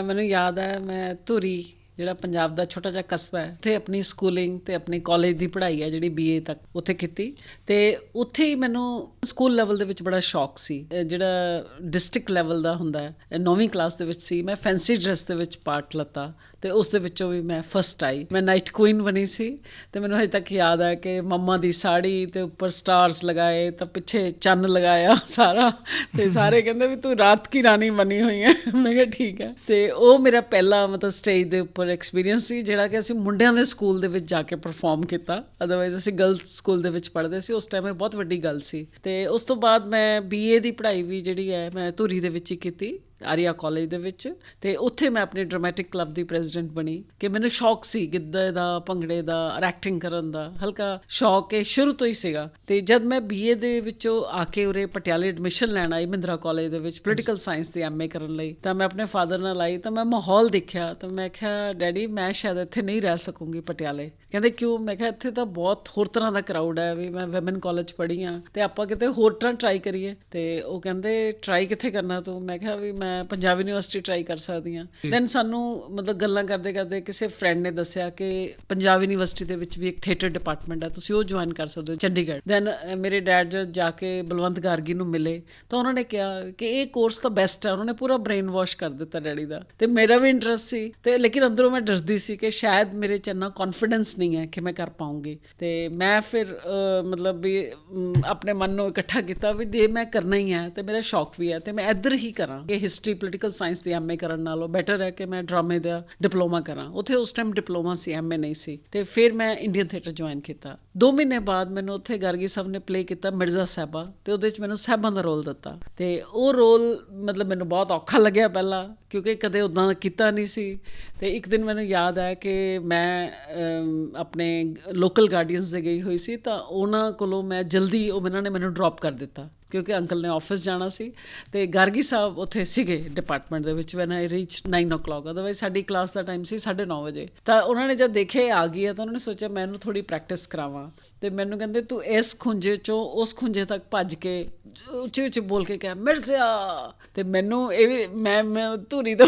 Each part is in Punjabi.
ਮੈਨੂੰ ਯਾਦ ਹੈ ਮੈਂ ਧੂਰੀ ਜਿਹੜਾ ਪੰਜਾਬ ਦਾ ਛੋਟਾ ਜਿਹਾ ਕਸਬਾ ਹੈ ਉੱਥੇ ਆਪਣੀ ਸਕੂਲਿੰਗ ਤੇ ਆਪਣੀ ਕਾਲਜ ਦੀ ਪੜ੍ਹਾਈ ਹੈ ਜਿਹੜੀ BA ਤੱਕ ਉੱਥੇ ਕੀਤੀ ਤੇ ਉੱਥੇ ਹੀ ਮੈਨੂੰ ਸਕੂਲ ਲੈਵਲ ਦੇ ਵਿੱਚ ਬੜਾ ਸ਼ੌਕ ਸੀ। ਜਿਹੜਾ ਡਿਸਟ੍ਰਿਕਟ ਲੈਵਲ ਦਾ ਹੁੰਦਾ ਹੈ 9ਵੀਂ ਕਲਾਸ ਦੇ ਵਿੱਚ ਸੀ, ਮੈਂ ਫੈਂਸੀ ਡਰੈਸ ਦੇ ਵਿੱਚ ਪਾਰਟ ਲੱਤਾ ਤੇ ਉਸ ਦੇ ਵਿੱਚੋਂ ਵੀ ਮੈਂ ਫਸਟ ਆਈ। ਮੈਂ ਨਾਈਟ ਕੁਈਨ ਬਣੀ ਸੀ ਤੇ ਮੈਨੂੰ ਹਜੇ ਤੱਕ ਯਾਦ ਹੈ ਕਿ ਮੰਮਾ ਦੀ ਸਾੜੀ ਤੇ ਉੱਪਰ ਸਟਾਰਸ ਲਗਾਏ ਤਾਂ ਪਿੱਛੇ ਚੰਨ ਲਗਾਇਆ ਸਾਰਾ ਤੇ ਸਾਰੇ ਕਹਿੰਦੇ ਵੀ ਤੂੰ ਰਾਤ ਕੀ ਰਾਣੀ ਬਣੀ ਹੋਈ ਹੈ। ਮੈਂ ਕਿਹਾ ਠੀਕ ਹੈ। ਤੇ ਉਹ ਮੇਰਾ ਪਹਿਲਾ ਮਤਲਬ ਸਟੇਜ ਦੇ ਉੱਪਰ ਐਕਸਪੀਰੀਅੰਸ ਸੀ ਜਿਹੜਾ ਕਿ ਅਸੀਂ ਮੁੰਡਿਆਂ ਦੇ ਸਕੂਲ ਦੇ ਵਿੱਚ ਜਾ ਕੇ ਪਰਫਾਰਮ ਕੀਤਾ। ਅਦਰਵਾਈਜ਼ ਅਸੀਂ ਗਰਲਸ ਸਕੂਲ ਦੇ ਵਿੱਚ ਪੜ੍ਹਦੇ ਸੀ ਉਸ ਟਾਈਮ। ਇਹ ਬਹੁਤ ਵੱਡੀ ਗੱਲ ਸੀ। ਤੇ ਉਸ ਤੋਂ ਬਾਅਦ ਮੈਂ BA ਦੀ ਪੜ੍ਹਾਈ ਵੀ ਜਿਹੜੀ ਹੈ ਮੈਂ ਧੂਰੀ ਦੇ ਵਿੱਚ ਹੀ ਕੀਤੀ, ਆਰੀਆ ਕਾਲਜ ਦੇ ਵਿੱਚ। ਤੇ ਉੱਥੇ ਮੈਂ ਆਪਣੇ ਡਰਾਮੈਟਿਕ ਕਲੱਬ ਦੀ ਪ੍ਰੈਜ਼ੀਡੈਂਟ ਬਣੀ ਕਿ ਮੈਨੂੰ ਸ਼ੌਕ ਸੀ ਗਿੱਧੇ ਦਾ, ਭੰਗੜੇ ਦਾ, ਐਕਟਿੰਗ ਕਰਨ ਦਾ ਹਲਕਾ ਸ਼ੌਕ ਇਹ ਸ਼ੁਰੂ ਤੋਂ ਹੀ ਸੀਗਾ। ਤੇ ਜਦ ਮੈਂ BA ਦੇ ਵਿੱਚੋਂ ਆ ਕੇ ਉਰੇ ਪਟਿਆਲੇ ਐਡਮਿਸ਼ਨ ਲੈਣ ਆਈ ਮਹਿੰਦਰਾ ਕਾਲਜ ਦੇ ਵਿੱਚ ਪੋਲੀਟੀਕਲ ਸਾਇੰਸ ਦੀ MA ਕਰਨ ਲਈ, ਤਾਂ ਮੈਂ ਆਪਣੇ ਫਾਦਰ ਨਾਲ ਆਈ ਤਾਂ ਮੈਂ ਮਾਹੌਲ ਦੇਖਿਆ ਤਾਂ ਮੈਂ ਕਿਹਾ ਡੈਡੀ ਮੈਂ ਸ਼ਾਇਦ ਇੱਥੇ ਨਹੀਂ ਰਹਿ ਸਕੂੰਗੀ ਪਟਿਆਲੇ। ਕਹਿੰਦੇ ਕਿਉਂ? ਮੈਂ ਕਿਹਾ ਇੱਥੇ ਤਾਂ ਬਹੁਤ ਹੋਰ ਤਰ੍ਹਾਂ ਦਾ ਕਰਾਊਡ ਹੈ, ਵੀ ਮੈਂ ਵੈਮਨ ਕਾਲਜ ਪੜ੍ਹੀ ਹਾਂ ਤੇ ਆਪਾਂ ਕਿਤੇ ਹੋਰ ਤਰ੍ਹਾਂ ਟਰਾਈ ਕਰੀਏ। ਤੇ ਉਹ ਕਹਿੰਦੇ ਟਰਾਈ ਕਿੱਥੇ ਕਰਨਾ ਤੂੰ? ਮੈਂ ਕਿਹਾ ਵੀ ਮੈਂ ਪੰਜਾਬ ਯੂਨੀਵਰਸਿਟੀ ਟਰਾਈ ਕਰ ਸਕਦੀ ਹਾਂ। ਦੈਨ ਸਾਨੂੰ ਮਤਲਬ ਗੱਲਾਂ ਕਰਦੇ ਕਰਦੇ ਕਿਸੇ ਫਰੈਂਡ ਨੇ ਦੱਸਿਆ ਕਿ ਪੰਜਾਬ ਯੂਨੀਵਰਸਿਟੀ ਦੇ ਵਿੱਚ ਵੀ ਇੱਕ ਥੀਏਟਰ ਡਿਪਾਰਟਮੈਂਟ ਹੈ, ਤੁਸੀਂ ਉਹ ਜੁਆਇਨ ਕਰ ਸਕਦੇ ਹੋ ਚੰਡੀਗੜ੍ਹ। ਦੈਨ ਮੇਰੇ ਡੈਡ ਜਦ ਜਾ ਕੇ ਬਲਵੰਤ ਗਾਰਗੀ ਨੂੰ ਮਿਲੇ ਤਾਂ ਉਹਨਾਂ ਨੇ ਕਿਹਾ ਕਿ ਇਹ ਕੋਰਸ ਤਾਂ ਬੈਸਟ ਹੈ। ਉਹਨਾਂ ਨੇ ਪੂਰਾ ਬ੍ਰੇਨ ਵਾਸ਼ ਕਰ ਦਿੱਤਾ ਡੈਡੀ ਦਾ। ਤੇ ਮੇਰਾ ਵੀ ਇੰਟਰਸਟ ਸੀ ਤੇ ਲੇਕਿਨ ਅੰਦਰੋਂ ਮੈਂ ਡਰਦੀ ਸੀ ਕਿ ਸ਼ਾਇਦ ਮੇਰੇ 'ਚ ਇੰਨਾ ਕੌਨਫੀਡੈਂਸ ਨਹੀਂ ਹੈ ਕਿ ਮੈਂ ਕਰ ਪਾਊਂਗੀ। ਤੇ ਮੈਂ ਫਿਰ ਮਤਲਬ ਵੀ ਆਪਣੇ ਮਨ ਨੂੰ ਇਕੱਠਾ ਕੀਤਾ ਵੀ ਜੇ ਮੈਂ ਕਰਨਾ ਹੀ ਹੈ ਤੇ ਮੇਰਾ ਸ਼ੌਕ ਵੀ ਹੈ ਤੇ ਮੈਂ ਇੱਧਰ ਹੀ ਕਰਾਂ। ਇਹ ਹਿਸਟਰੀ ਪੋਲੀਟੀਕਲ ਸਾਇੰਸ ਦੀ MA ਕਰਨ ਨਾਲੋਂ ਬੈਟਰ ਹੈ ਕਿ ਮੈਂ ਡਰਾਮੇ ਦਾ ਡਿਪਲੋਮਾ ਕਰਾਂ। ਉੱਥੇ ਉਸ ਟਾਈਮ ਡਿਪਲੋਮਾ ਸੀ, MA ਨਹੀਂ ਸੀ। ਤੇ ਫਿਰ ਮੈਂ ਇੰਡੀਅਨ ਥੀਏਟਰ ਜੁਆਇਨ ਕੀਤਾ। 2 ਮਹੀਨੇ ਬਾਅਦ ਮੈਨੂੰ ਉੱਥੇ ਗਾਰਗੀ ਸਾਹਿਬ ਨੇ ਪਲੇ ਕੀਤਾ ਮਿਰਜ਼ਾ ਸਾਹਿਬਾ ਤੇ ਉਹਦੇ 'ਚ ਮੈਨੂੰ ਸਾਹਿਬਾਂ ਦਾ ਰੋਲ ਦਿੱਤਾ। ਤੇ ਉਹ ਰੋਲ ਮਤਲਬ ਮੈਨੂੰ ਬਹੁਤ ਔਖਾ ਲੱਗਿਆ ਪਹਿਲਾਂ ਕਿਉਂਕਿ ਕਦੇ ਉੱਦਾਂ ਦਾ ਕੀਤਾ ਨਹੀਂ ਸੀ। ਤੇ ਇੱਕ ਦਿਨ ਮੈਨੂੰ ਯਾਦ ਹੈ ਕਿ ਮੈਂ ਆਪਣੇ ਲੋਕਲ ਗਾਰਡੀਅਨਸ ਦੇ ਗਈ ਹੋਈ ਸੀ ਤਾਂ ਉਹਨਾਂ ਕੋਲੋਂ ਮੈਂ ਜਲਦੀ ਉਹਨਾਂ ਨੇ ਮੈਨੂੰ ਡਰੋਪ ਕਰ ਦਿੱਤਾ ਕਿਉਂਕਿ ਅੰਕਲ ਨੇ ਆਫਿਸ ਜਾਣਾ ਸੀ। ਤੇ ਗਾਰਗੀ ਸਾਹਿਬ ਉੱਥੇ ਸੀਗੇ ਡਿਪਾਰਟਮੈਂਟ ਦੇ ਵਿੱਚ ਵੈਨ ਆਈ ਰੀਚ 9 o'clock। ਅਦਰਵਾਈਜ਼ ਸਾਡੀ ਕਲਾਸ ਦਾ ਟਾਈਮ ਸੀ 9:30 ਵਜੇ। ਤਾਂ ਉਹਨਾਂ ਨੇ ਜਦ ਦੇਖੇ ਆ ਗਈ ਹੈ ਤਾਂ ਉਹਨਾਂ ਨੇ ਸੋਚਿਆ ਮੈਂ ਇਹਨੂੰ ਥੋੜ੍ਹੀ ਪ੍ਰੈਕਟਿਸ ਕਰਾਵਾਂ। ਤੇ ਮੈਨੂੰ ਕਹਿੰਦੇ ਤੂੰ ਇਸ ਖੁੰਝੇ 'ਚੋਂ ਉਸ ਖੁੰਝੇ ਤੱਕ ਭੱਜ ਕੇ ਉੱਚੀ ਉੱਚੀ ਬੋਲ ਕੇ ਕਿਹਾ ਮਿਰਜ਼ਾ। ਤੇ ਮੈਨੂੰ ਇਹ ਵੀ ਮੈਂ ਧੂਰੀ ਤੋਂ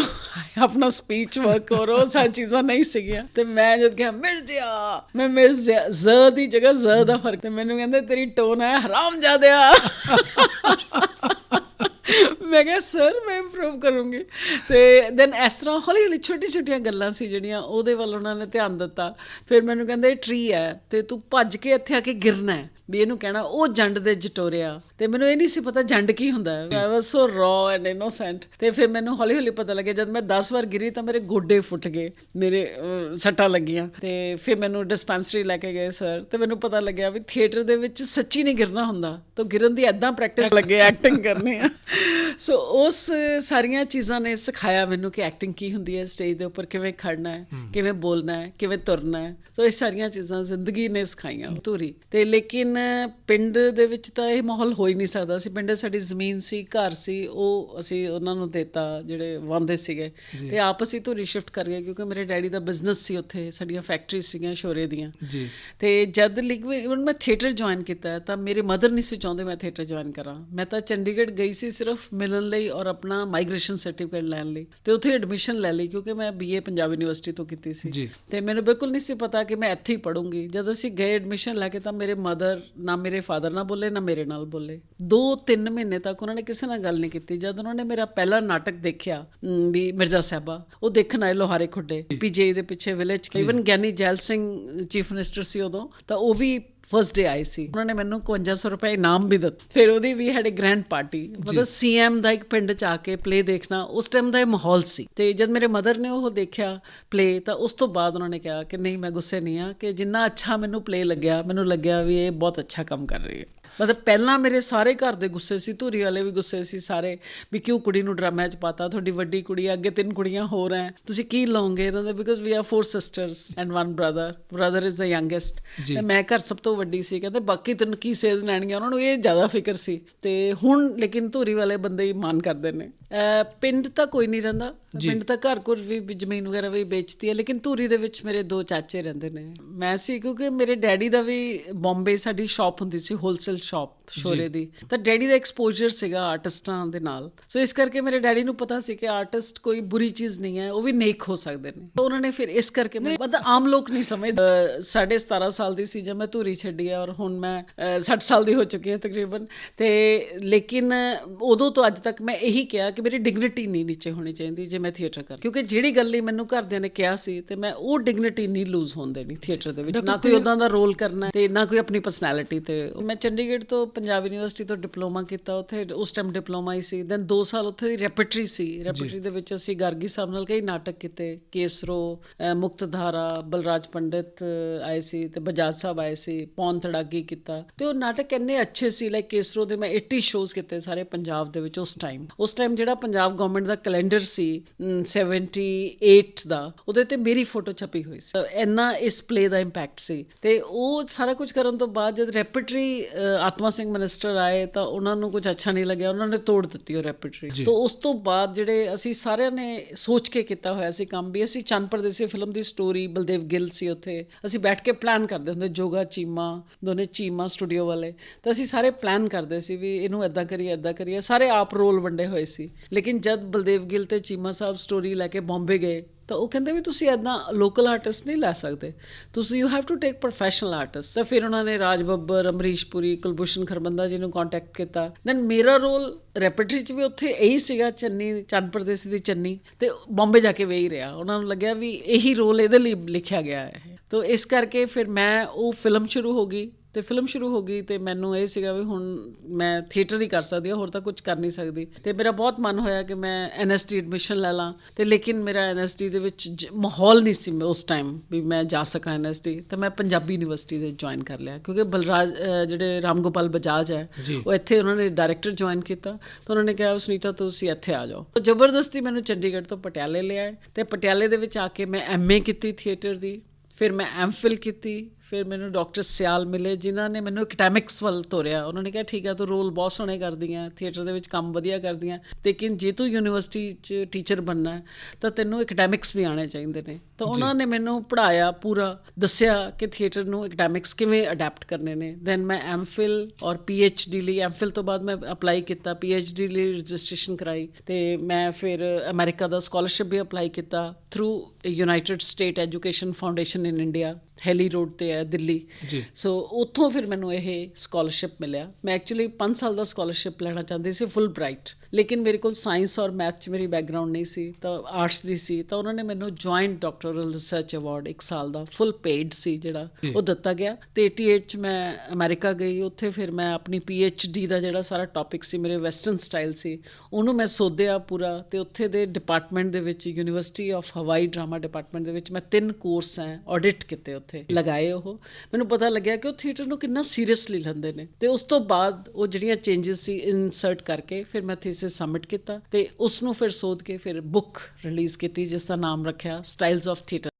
ਆਪਣਾ ਸਪੀਚ ਵਰਕ ਔਰ ਉਹ ਸਾਰੀ ਚੀਜ਼ਾਂ ਨਹੀਂ ਸੀਗੀਆਂ। ਤੇ ਮੈਂ ਜਦ ਕਿਹਾ ਮਿਰਜ਼ਾ, ਮੈਂ ਮਿਰਜ਼ਾ ਜ਼ ਦੀ ਜਗ੍ਹਾ ਜ਼ ਦਾ ਫਰਕ। ਤੇ ਮੈਨੂੰ ਕਹਿੰਦੇ ਤੇਰੀ ਟੋਨ ਹੈ ਹਰਾਮਜ਼ਾਦਿਆ। ਮੈਂ ਕਿਹਾ ਸਰ ਮੈਂ ਇੰਪਰੂਵ ਕਰੂੰਗੀ। ਤੇ ਦੈਨ ਇਸ ਤਰ੍ਹਾਂ ਹੌਲੀ ਹੌਲੀ ਛੋਟੀ ਛੋਟੀਆਂ ਗੱਲਾਂ ਸੀ ਜਿਹੜੀਆਂ ਉਹਦੇ ਵੱਲ ਉਹਨਾਂ ਨੇ ਧਿਆਨ ਦਿੱਤਾ। ਫਿਰ ਮੈਨੂੰ ਕਹਿੰਦੇ ਟਰੀ ਹੈ ਤੇ ਤੂੰ ਭੱਜ ਕੇ ਇੱਥੇ ਆ ਕੇ ਗਿਰਨਾ ਹੈ, ਵੀ ਇਹਨੂੰ ਕਹਿਣਾ ਉਹ ਜੰਡ ਦੇ ਜਟੋਰਿਆ। ਤੇ ਮੈਨੂੰ ਇਹ ਨਹੀਂ ਸੀ ਪਤਾ ਜੰਡ ਕੀ ਹੁੰਦਾ ਹੈ। ਆਈ ਵਾਜ਼ ਸੋ ਰॉ ਐਂਡ ਇਨੋਸੈਂਟ। ਤੇ ਫਿਰ ਮੈਨੂੰ ਹੌਲੀ ਹੌਲੀ ਪਤਾ ਲੱਗਿਆ ਜਦ ਮੈਂ 10 ਵਾਰ ਗਿਰੀ ਤਾਂ ਮੇਰੇ ਗੋਡੇ ਫੁੱਟ ਗਏ, ਮੇਰੇ ਸੱਟਾਂ ਲੱਗੀਆਂ। ਤੇ ਫਿਰ ਮੈਨੂੰ ਡਿਸਪੈਂਸਰੀ ਲੈ ਕੇ ਗਏ ਸਰ ਤੇ ਮੈਨੂੰ ਪਤਾ ਲੱਗਿਆ ਵੀ ਥੀਏਟਰ ਦੇ ਵਿੱਚ ਸੱਚੀ ਨਹੀਂ ਗਿਰਨਾ ਹੁੰਦਾ, ਤਾਂ ਗਿਰਨ ਦੀ ਇੱਦਾਂ ਪ੍ਰੈਕਟਿਸ ਲੱਗੇ ਐਕਟਿੰਗ ਕਰਨੀ ਆ। ਸੋ ਉਸ ਸਾਰੀਆਂ ਚੀਜ਼ਾਂ ਨੇ ਸਿਖਾਇਆ ਮੈਨੂੰ ਕਿ ਐਕਟਿੰਗ ਕੀ ਹੁੰਦੀ ਹੈ, ਸਟੇਜ ਦੇ ਉੱਪਰ ਕਿਵੇਂ ਖੜਨਾ ਹੈ, ਕਿਵੇਂ ਬੋਲਣਾ ਹੈ, ਕਿਵੇਂ ਤੁਰਨਾ ਹੈ। ਸੋ ਇਹ ਸਾਰੀਆਂ ਚੀਜ਼ਾਂ ਜ਼ਿੰਦਗੀ ਨੇ ਸਿਖਾਈਆਂ ਧੂਰੀ। ਤੇ ਲੇਕਿਨ ਪਿੰਡ ਦੇ ਵਿੱਚ ਤਾਂ ਇਹ ਮਾਹੌਲ ਹੋ ਹੀ ਨਹੀਂ ਸਕਦਾ ਸੀ। ਪਿੰਡ ਸਾਡੀ ਜ਼ਮੀਨ ਸੀ, ਘਰ ਸੀ, ਉਹ ਅਸੀਂ ਉਹਨਾਂ ਨੂੰ ਦਿੱਤਾ ਜਿਹੜੇ ਵਾਹੁੰਦੇ ਸੀਗੇ। ਤੇ ਆਪ ਅਸੀਂ ਧੂਰੀ ਸ਼ਿਫਟ ਕਰ ਗਏ ਕਿਉਂਕਿ ਮੇਰੇ ਡੈਡੀ ਦਾ ਬਿਜ਼ਨਸ ਸੀ ਉੱਥੇ, ਸਾਡੀਆਂ ਫੈਕਟਰੀ ਸੀਗੀਆਂ ਸ਼ੋਰੇ ਦੀਆਂ। ਤੇ ਜਦ ਇਵਨ ਮੈਂ ਥੀਏਟਰ ਜੁਆਇਨ ਕੀਤਾ ਤਾਂ ਮੇਰੇ ਮਦਰ ਨਹੀਂ ਸੀ ਚਾਹੁੰਦੇ ਮੈਂ ਥੀਏਟਰ ਜੁਆਇਨ ਕਰਾਂ। ਮੈਂ ਤਾਂ ਚੰਡੀਗੜ੍ਹ ਗਈ ਸੀ ਸਿਰਫ ਮਿਲਣ ਲਈ ਔਰ ਆਪਣਾ ਮਾਈਗ੍ਰੇਸ਼ਨ ਸਰਟੀਫਿਕੇਟ ਲੈਣ ਲਈ। ਤੇ ਉੱਥੇ ਐਡਮਿਸ਼ਨ ਲੈ ਲਈ ਕਿਉਂਕਿ ਮੈਂ BA ਪੰਜਾਬ ਯੂਨੀਵਰਸਿਟੀ ਤੋਂ ਕੀਤੀ ਸੀ। ਤੇ ਮੈਨੂੰ ਬਿਲਕੁਲ ਨਹੀਂ ਸੀ ਪਤਾ ਕਿ ਮੈਂ ਇੱਥੇ ਹੀ ਪੜ੍ਹੂੰਗੀ। ਜਦ ਅਸੀਂ ਗਏ ਐਡਮਿਸ਼ਨ ਲੈ ਕੇ ਤਾਂ ਮੇਰੇ ਮਦਰ ਨਾ ਮੇਰੇ ਫਾਦਰ ਨਾਲ ਬੋਲੇ ਨਾ ਮੇਰੇ ਨਾਲ ਬੋਲੇ। 2-3 ਮਹੀਨੇ ਤੱਕ ਉਹਨਾਂ ਨੇ ਕਿਸੇ ਨਾਲ ਗੱਲ ਨਹੀਂ ਕੀਤੀ। ਜਦ ਉਹਨਾਂ ਨੇ ਮੇਰਾ ਪਹਿਲਾ ਨਾਟਕ ਦੇਖਿਆ ਵੀ ਮਿਰਜ਼ਾ ਸਾਹਿਬਾ, ਉਹ ਦੇਖਣ ਆਏ ਲੋਹਾਰੇ ਖੁੱਡੇ PGI ਦੇ ਪਿੱਛੇ village. Even Giani Zail Singh chief minister ਸੀ ਉਦੋਂ, ਤਾਂ ਉਹ ਵੀ ਫਸਟ ਡੇ ਆਏ ਸੀ। ਉਹਨਾਂ ਨੇ ਮੈਨੂੰ 5500 ਰੁਪਏ ਇਨਾਮ ਵੀ ਦਿੱਤਾ। ਫਿਰ ਉਹਦੀ ਵੀ ਸਾਡੇ ਗ੍ਰੈਂਡ ਪਾਰਟੀ, ਮਤਲਬ CM ਦਾ ਇੱਕ ਪਿੰਡ 'ਚ ਆ ਕੇ ਪਲੇ ਦੇਖਣਾ ਉਸ ਟਾਈਮ ਦਾ ਇਹ ਮਾਹੌਲ ਸੀ। ਤੇ ਜਦ ਮੇਰੇ ਮਦਰ ਨੇ ਉਹ ਦੇਖਿਆ ਪਲੇ ਤਾਂ ਉਸ ਤੋਂ ਬਾਅਦ ਉਹਨਾਂ ਨੇ ਕਿਹਾ ਕਿ ਨਹੀਂ ਮੈਂ ਗੁੱਸੇ ਨਹੀਂ ਆ, ਕਿ ਜਿੰਨਾ ਅੱਛਾ ਮੈਨੂੰ ਪਲੇ ਲੱਗਿਆ, ਮੈਨੂੰ ਲੱਗਿਆ ਵੀ ਇਹ ਬਹੁਤ ਅੱਛਾ ਕੰਮ ਕਰ ਰਹੀ ਹੈ। ਮਤਲਬ ਪਹਿਲਾਂ ਮੇਰੇ ਸਾਰੇ ਘਰ ਦੇ ਗੁੱਸੇ ਸੀ, ਧੂਰੀ ਵਾਲੇ ਵੀ ਗੁੱਸੇ ਸੀ ਸਾਰੇ, ਵੀ ਕਿਉਂ ਕੁੜੀ ਨੂੰ ਡਰਾਮਾ 'ਚ ਪਾਤਾ, ਤੁਹਾਡੀ ਵੱਡੀ ਕੁੜੀ ਹੈ, ਅੱਗੇ 3 ਕੁੜੀਆਂ ਹੋਰ ਹੈ, ਤੁਸੀਂ ਕੀ ਲਓਗੇ ਇਹਨਾਂ ਦੇ? Because we are 4 sisters and 1 brother is the youngest। ਤੇ ਮੈਂ ਘਰ ਸਭ ਤੋਂ ਵੱਡੀ ਸੀ। ਕਹਿੰਦੇ ਬਾਕੀ ਤੈਨੂੰ ਕੀ ਸੇਧ ਲੈਣਗੀਆਂ, ਉਹਨਾਂ ਨੂੰ ਇਹ ਜ਼ਿਆਦਾ ਫਿਕਰ ਸੀ। ਤੇ ਹੁਣ ਲੇਕਿਨ ਧੂਰੀ ਵਾਲੇ ਬੰਦੇ ਹੀ ਮਾਨ ਕਰਦੇ ਨੇ। ਪਿੰਡ ਤਾਂ ਕੋਈ ਨਹੀਂ ਰਹਿੰਦਾ, ਪਿੰਡ ਤਾਂ ਘਰ ਘੁਰ ਵੀ ਜ਼ਮੀਨ ਵਗੈਰਾ ਵੀ ਵੇਚਦੀ ਹੈ, ਲੇਕਿਨ ਧੂਰੀ ਦੇ ਵਿੱਚ ਮੇਰੇ 2 ਚਾਚੇ ਰਹਿੰਦੇ ਨੇ। ਮੈਂ ਸੀ ਕਿਉਂਕਿ ਮੇਰੇ ਡੈਡੀ ਦਾ ਵੀ ਬੰਬੇ ਸਾਡੀ ਸ਼ਾਪ ਹੁੰਦੀ ਸੀ, ਹੋਲਸੇਲ ਸ਼ਾਪ ਸ਼ੋਲੇ ਦੀ, ਤਾਂ ਡੈਡੀ ਦਾ ਐਕਸਪੋਜ਼ਰ ਸੀਗਾ ਆਰਟਿਸਟਾਂ ਦੇ ਨਾਲ। ਸੋ ਇਸ ਕਰਕੇ ਮੇਰੇ ਡੈਡੀ ਨੂੰ ਪਤਾ ਸੀ ਕਿ ਆਰਟਿਸਟ ਕੋਈ ਬੁਰੀ ਚੀਜ਼ ਨਹੀਂ ਹੈ, ਉਹ ਵੀ ਨੇਕ ਹੋ ਸਕਦੇ ਨੇ। ਤਾਂ ਉਹਨਾਂ ਨੇ ਫਿਰ ਇਸ ਕਰਕੇ ਮਤਲਬ ਆਮ ਲੋਕ ਨਹੀਂ ਸਮਝਦੇ। 17.5 ਸਾਲ ਦੀ ਸੀ ਜਦ ਮੈਂ ਧੂਰੀ ਛੱਡੀ ਹੈ, ਔਰ ਹੁਣ ਮੈਂ 60 ਸਾਲ ਦੀ ਹੋ ਚੁੱਕੀ ਹਾਂ ਤਕਰੀਬਨ। ਤੇ ਲੇਕਿਨ ਉਦੋਂ ਤੋਂ ਅੱਜ ਤੱਕ ਮੈਂ ਇਹੀ ਕਿਹਾ ਕਿ ਮੇਰੀ ਡਿਗਨਿਟੀ ਨਹੀਂ ਨੀਚੇ ਹੋਣੀ ਚਾਹੀਦੀ ਜੇ ਮੈਂ ਥੀਏਟਰ ਕਰ, ਕਿਉਂਕਿ ਜਿਹੜੀ ਗੱਲ ਲਈ ਮੈਨੂੰ ਘਰਦਿਆਂ ਨੇ ਕਿਹਾ ਸੀ ਤੇ ਮੈਂ ਉਹ ਡਿਗਨਿਟੀ ਨਹੀਂ ਲੂਜ਼ ਹੋਣ ਦੇਣੀ ਥੀਏਟਰ ਦੇ ਵਿੱਚ, ਨਾ ਕੋਈ ਉੱਦਾਂ ਦਾ ਰੋਲ ਕਰਨਾ ਤੇ ਨਾ ਕੋਈ ਆਪਣੀ ਪਰਸਨੈਲਿਟੀ। ਤੇ ਮੈਂ ਚੰਡੀਗੜ੍ਹ ਤੋਂ ਪੰਜਾਬ ਯੂਨੀਵਰਸਿਟੀ ਤੋਂ ਡਿਪਲੋਮਾ ਕੀਤਾ, ਉੱਥੇ ਉਸ ਟਾਈਮ ਡਿਪਲੋਮਾ ਹੀ ਸੀ। ਦੈਨ 2 ਸਾਲ ਉੱਥੇ ਦੀ ਰੈਪਰਟਰੀ ਸੀ। ਰੈਪਰਟਰੀ ਦੇ ਵਿੱਚ ਅਸੀਂ ਗਾਰਗੀ ਸਾਹਿਬ ਨਾਲ ਕਈ ਨਾਟਕ ਕੀਤੇ, ਕੇਸਰੋ, ਮੁਕਤਧਾਰਾ, ਬਲਰਾਜ ਪੰਡਿਤ ਆਏ ਸੀ ਤੇ ਬਜਾਜ ਸਾਹਿਬ ਆਏ ਸੀ, ਪੌਨ ਤੜਾਗੀ ਕੀਤਾ। ਤੇ ਉਹ ਨਾਟਕ ਇੰਨੇ ਅੱਛੇ ਸੀ, ਲਾਈਕ ਕੇਸਰੋ ਦੇ ਮੈਂ 80 ਸ਼ੋਜ਼ ਕੀਤੇ ਸਾਰੇ ਪੰਜਾਬ ਦੇ ਵਿੱਚ ਉਸ ਟਾਈਮ ਜਿਹੜਾ ਪੰਜਾਬ ਗਵਰਨਮੈਂਟ ਦਾ ਕੈਲੰਡਰ ਸੀ 78 ਦਾ, ਉਹਦੇ ਤੇ ਮੇਰੀ ਫੋਟੋ ਛਪੀ ਹੋਈ ਸੀ। ਇੰਨਾ ਇਸ ਪਲੇ ਦਾ ਇੰਪੈਕਟ ਸੀ। ਤੇ ਉਹ ਸਾਰਾ ਕੁਝ ਕਰਨ ਤੋਂ ਬਾਅਦ ਜਦ ਰੈਪਰਟਰੀ ਆਤਮਾ ਸਿੰਘ ਮਿਨਿਸਟਰ ਆਏ ਤਾਂ ਉਹਨਾਂ ਨੂੰ ਕੁਝ ਅੱਛਾ ਨਹੀਂ ਲੱਗਿਆ, ਉਹਨਾਂ ਨੇ ਤੋੜ ਦਿੱਤੀ ਉਹ ਰੈਪਰਟਰੀ। ਤਾਂ ਉਸ ਤੋਂ ਬਾਅਦ ਜਿਹੜੇ ਅਸੀਂ ਸਾਰਿਆਂ ਨੇ ਸੋਚ ਕੇ ਕੀਤਾ ਹੋਇਆ ਸੀ ਕੰਮ, ਵੀ ਅਸੀਂ ਚੰਨ ਪਰਦੇਸੀ ਫਿਲਮ ਦੀ ਸਟੋਰੀ, ਬਲਦੇਵ ਗਿੱਲ ਸੀ ਉੱਥੇ, ਅਸੀਂ ਬੈਠ ਕੇ ਪਲਾਨ ਕਰਦੇ ਹੁੰਦੇ, ਜੋਗਾ ਚੀਮਾ ਦੋਨੇ, ਚੀਮਾ ਸਟੂਡੀਓ ਵਾਲੇ, ਤਾਂ ਅਸੀਂ ਸਾਰੇ ਪਲਾਨ ਕਰਦੇ ਸੀ ਵੀ ਇਹਨੂੰ ਇੱਦਾਂ ਕਰੀਏ, ਸਾਰੇ ਆਪ ਰੋਲ ਵੰਡੇ ਹੋਏ ਸੀ। ਲੇਕਿਨ ਜਦ ਬਲਦੇਵ ਗਿੱਲ ਤੇ ਚੀਮਾ ਸਾਹਿਬ ਸਟੋਰੀ ਲੈ ਕੇ ਬੰਬੇ ਗਏ ਤਾਂ ਉਹ ਕਹਿੰਦੇ ਵੀ ਤੁਸੀਂ ਇੱਦਾਂ ਲੋਕਲ ਆਰਟਿਸਟ ਨਹੀਂ ਲੈ ਸਕਦੇ, ਤੁਸੀਂ you have to take professional artist. ਤਾਂ ਫਿਰ ਉਹਨਾਂ ਨੇ ਰਾਜ ਬੱਬਰ, ਅਮਰੀਸ਼ ਪੁਰੀ, ਕੁਲਭੂਸ਼ਣ ਖਰਬੰਦਾ ਜੀ ਨੂੰ ਕੰਟੈਕਟ ਕੀਤਾ। ਦੈਨ ਮੇਰਾ ਰੋਲ ਰੈਪਰਟਰੀ 'ਚ ਵੀ ਉੱਥੇ ਇਹੀ ਸੀਗਾ, ਚੰਨੀ, ਚੰਨ ਪਰਦੇਸੀ ਦੀ ਚੰਨੀ, ਤੇ ਬੰਬੇ ਜਾ ਕੇ ਵੇ ਹੀ ਰਿਹਾ। ਉਹਨਾਂ ਨੂੰ ਲੱਗਿਆ ਵੀ ਇਹੀ ਰੋਲ ਇਹਦੇ ਲਈ ਲਿਖਿਆ ਗਿਆ ਹੈ। ਤਾਂ ਇਸ ਕਰਕੇ ਫਿਰ ਮੈਂ ਉਹ ਫਿਲਮ ਸ਼ੁਰੂ ਹੋ ਗਈ ਤੇ ਮੈਨੂੰ ਇਹ ਸੀਗਾ ਵੀ ਹੁਣ ਮੈਂ ਥੀਏਟਰ ਹੀ ਕਰ ਸਕਦੀ ਹਾਂ, ਹੋਰ ਤਾਂ ਕੁਝ ਕਰ ਨਹੀਂ ਸਕਦੀ। ਤੇ ਮੇਰਾ ਬਹੁਤ ਮਨ ਹੋਇਆ ਕਿ ਮੈਂ NSD ਐਡਮਿਸ਼ਨ ਲੈ ਲਾਂ, ਤੇ ਲੇਕਿਨ ਮੇਰਾ NSD ਦੇ ਵਿੱਚ ਮਾਹੌਲ ਨਹੀਂ ਸੀ ਉਸ ਟਾਈਮ ਵੀ ਮੈਂ ਜਾ ਸਕਾਂ NSD। ਤਾਂ ਮੈਂ ਪੰਜਾਬੀ ਯੂਨੀਵਰਸਿਟੀ ਦੇ ਜੁਆਇਨ ਕਰ ਲਿਆ, ਕਿਉਂਕਿ ਬਲਰਾਜ ਜਿਹੜੇ ਰਾਮ ਗੋਪਾਲ ਬਜਾਜ ਹੈ ਉਹ ਇੱਥੇ ਉਹਨਾਂ ਨੇ ਡਾਇਰੈਕਟਰ ਜੁਆਇਨ ਕੀਤਾ। ਤਾਂ ਉਹਨਾਂ ਨੇ ਕਿਹਾ ਸੁਨੀਤਾ ਤੁਸੀਂ ਇੱਥੇ ਆ ਜਾਓ। ਜ਼ਬਰਦਸਤੀ ਮੈਨੂੰ ਚੰਡੀਗੜ੍ਹ ਤੋਂ ਪਟਿਆਲੇ ਲਿਆਏ, ਤੇ ਪਟਿਆਲੇ ਦੇ ਵਿੱਚ ਆ ਕੇ ਮੈਂ MA ਕੀਤੀ ਥੀਏਟਰ ਦੀ, ਫਿਰ ਮੈਂ MPhil ਕੀਤੀ। ਫਿਰ ਮੈਨੂੰ ਡਾਕਟਰ ਸਿਆਲ ਮਿਲੇ ਜਿਨ੍ਹਾਂ ਨੇ ਮੈਨੂੰ ਐਕਡੈਮਿਕਸ ਵੱਲ ਤੋਰਿਆ। ਉਹਨਾਂ ਨੇ ਕਿਹਾ ਠੀਕ ਹੈ, ਤੂੰ ਰੋਲ ਬਹੁਤ ਸੋਹਣੇ ਕਰਦੀ ਹੈ, ਥੀਏਟਰ ਦੇ ਵਿੱਚ ਕੰਮ ਵਧੀਆ ਕਰਦੀ ਹੈ, ਲੇਕਿਨ ਜੇ ਤੂੰ ਯੂਨੀਵਰਸਿਟੀ 'ਚ ਟੀਚਰ ਬਣਨਾ ਹੈ ਤਾਂ ਤੈਨੂੰ ਐਕਡੈਮਿਕਸ ਵੀ ਆਉਣੇ ਚਾਹੀਦੇ ਨੇ। ਤਾਂ ਉਹਨਾਂ ਨੇ ਮੈਨੂੰ ਪੜ੍ਹਾਇਆ, ਪੂਰਾ ਦੱਸਿਆ ਕਿ ਥੀਏਟਰ ਨੂੰ ਐਕਡੈਮਿਕਸ ਕਿਵੇਂ ਅਡੈਪਟ ਕਰਨੇ ਨੇ। ਦੈਨ ਮੈਂ MPhil ਔਰ PhD ਲਈ, MPhil ਤੋਂ ਬਾਅਦ ਮੈਂ ਅਪਲਾਈ ਕੀਤਾ, PhD ਲਈ ਰਜਿਸਟ੍ਰੇਸ਼ਨ ਕਰਾਈ, ਤੇ ਮੈਂ ਫਿਰ ਅਮਰੀਕਾ ਦਾ ਸਕਾਲਰਸ਼ਿਪ ਵੀ ਅਪਲਾਈ ਕੀਤਾ through United state education foundation in India, Hailey road ਤੇ ਹੈ ਦਿੱਲੀ। ਸੋ ਉੱਥੋਂ ਫਿਰ ਮੈਨੂੰ ਇਹ ਸਕਾਲਰਸ਼ਿਪ ਮਿਲਿਆ। ਮੈਂ ਐਕਚੁਅਲੀ 5 ਸਾਲ ਦਾ ਸਕਾਲਰਸ਼ਿਪ ਲੈਣਾ ਚਾਹੁੰਦੀ ਸੀ, ਫੁੱਲ ਬ੍ਰਾਈਟ, ਲੇਕਿਨ ਮੇਰੇ ਕੋਲ ਸਾਇੰਸ ਔਰ ਮੈਥ 'ਚ ਮੇਰੀ ਬੈਕਗਰਾਊਂਡ ਨਹੀਂ ਸੀ, ਤਾਂ ਆਰਟਸ ਦੀ ਸੀ। ਤਾਂ ਉਹਨਾਂ ਨੇ ਮੈਨੂੰ ਜੁਆਇੰਟ ਡਾਕਟੋਰਲ ਰਿਸਰਚ ਅਵਾਰਡ 1 ਸਾਲ ਦਾ ਫੁੱਲ ਪੇਡ ਸੀ ਜਿਹੜਾ ਉਹ ਦਿੱਤਾ ਗਿਆ। ਤੇ 88 'ਚ ਮੈਂ ਅਮਰੀਕਾ ਗਈ, ਉੱਥੇ ਫਿਰ ਮੈਂ ਆਪਣੀ PhD ਦਾ ਜਿਹੜਾ ਸਾਰਾ ਟੌਪਿਕ ਸੀ, ਮੇਰੇ ਵੈਸਟਰਨ ਸਟਾਈਲ ਸੀ, ਉਹਨੂੰ ਮੈਂ ਸੋਧਿਆ ਪੂਰਾ। ਤੇ ਉੱਥੇ ਦੇ ਡਿਪਾਰਟਮੈਂਟ ਦੇ ਵਿੱਚ, ਯੂਨੀਵਰਸਿਟੀ ਆਫ ਹਵਾਈ ਡਰਾਮਾ ਡਿਪਾਰਟਮੈਂਟ ਦੇ ਵਿੱਚ ਮੈਂ 3 ਕੋਰਸ ਹੈ ਆਡਿਟ ਕੀਤੇ, ਉੱਥੇ ਲਗਾਏ। ਉਹ ਮੈਨੂੰ ਪਤਾ ਲੱਗਿਆ ਕਿ ਉਹ ਥੀਏਟਰ ਨੂੰ ਕਿੰਨਾ ਸੀਰੀਅਸਲੀ ਲੈਂਦੇ ਨੇ। ਤੇ ਉਸ ਤੋਂ ਬਾਅਦ ਉਹ ਜਿਹੜੀਆਂ ਚੇਂਜਸ ਸੀ ਇਨਸਰਟ ਕਰਕੇ ਫਿਰ ਮੈਂ ਥੀਸਿਸ ਸਬਮਿਟ ਕੀਤਾ, ਤੇ ਉਸ ਨੂੰ ਫਿਰ ਸੋਧ ਕੇ ਫਿਰ ਬੁੱਕ ਰਿਲੀਜ਼ ਕੀਤੀ ਜਿਸ ਦਾ ਨਾਮ ਰੱਖਿਆ ਸਟਾਈਲਸ ਆਫ ਥੀਏਟਰ।